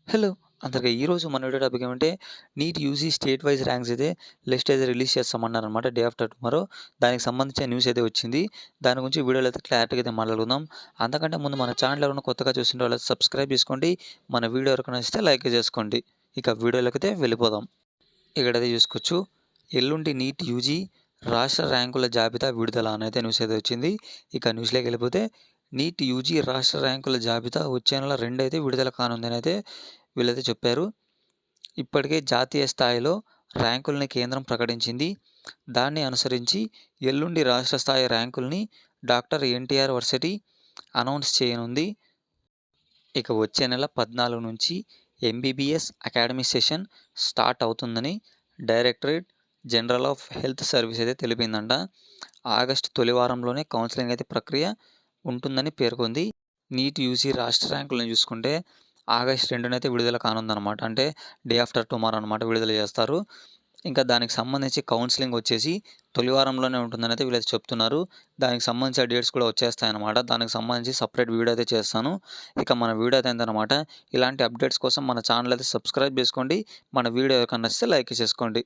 Hello! అందరికి ఈరోజు మన వీడియో టాపిక్ ఏమంటే NEET UG state wise ranks అయితే లిస్ట్ అయితే రిలీజ్ చేస్తామన్నారనమాట డే ఆఫ్టర్ టుమారో. దానికి సంబంధించిన న్యూస్ అయితే వచ్చింది. దాని గురించి వీడియోలో అయితే క్లారిటీగా అయితే మాట్లాడుకుందాం. అంతకంటే ముందు మన ఛానల్ ఎవరైనా కొత్తగా చూస్తుంటే వాళ్ళు సబ్స్క్రైబ్ చేసుకోండి. మన వీడియో ఎవరికైనా నచ్చితే లైక్ చేసుకోండి. ఇక వీడియోలోకైతే వెళ్ళిపోదాం. ఇక్కడైతే చూసుకోవచ్చు. ఎల్లుండి నీట్ యూజీ రాష్ట్ర ర్యాంకుల జాబితా విడుదల అనైతే న్యూస్ అయితే వచ్చింది. ఇక న్యూస్‌లోకి వెళ్ళిపోతే నీట్ యూజీ రాష్ట్ర ర్యాంకుల జాబితా వచ్చే నెల 2 అయితే విడుదల కానుందని అయితే వీళ్ళైతే చెప్పారు. ఇప్పటికే జాతీయ స్థాయిలో ర్యాంకుల్ని కేంద్రం ప్రకటించింది. దాన్ని అనుసరించి ఎల్లుండి రాష్ట్ర స్థాయి ర్యాంకుల్ని డాక్టర్ ఎన్టీఆర్ వర్సిటీ అనౌన్స్ చేయనుంది. ఇక వచ్చే నెల 14 నుంచి ఎంబీబీఎస్ అకాడమిక్ సెషన్ స్టార్ట్ అవుతుందని directorate general of health service అయితే తెలిపిందంట. ఆగస్టు తొలి వారంలోనే కౌన్సిలింగ్ అయితే ప్రక్రియ ఉంటుందని పేర్కొంది. నీట్ యూజీ రాష్ట్ర ర్యాంకులను చూసుకుంటే ఆగస్టు 2నైతే విడుదల కానుందనమాట. అంటే డే ఆఫ్టర్ టుమారో అనమాట విడుదల చేస్తారు. ఇంకా దానికి సంబంధించి కౌన్సిలింగ్ వచ్చేసి తొలి వారంలోనే ఉంటుందని అయితే వీళ్ళైతే చెప్తున్నారు. దానికి సంబంధించిన డేట్స్ కూడా వచ్చేస్తాయన్నమాట. దానికి సంబంధించి సెపరేట్ వీడియో అయితే చేస్తాను. ఇక మన వీడియో అయితే ఏంటనమాట, ఇలాంటి అప్డేట్స్ కోసం మన ఛానల్ అయితే సబ్స్క్రైబ్ చేసుకోండి. మన వీడియో కన్నా నచ్చితే లైక్ చేసుకోండి.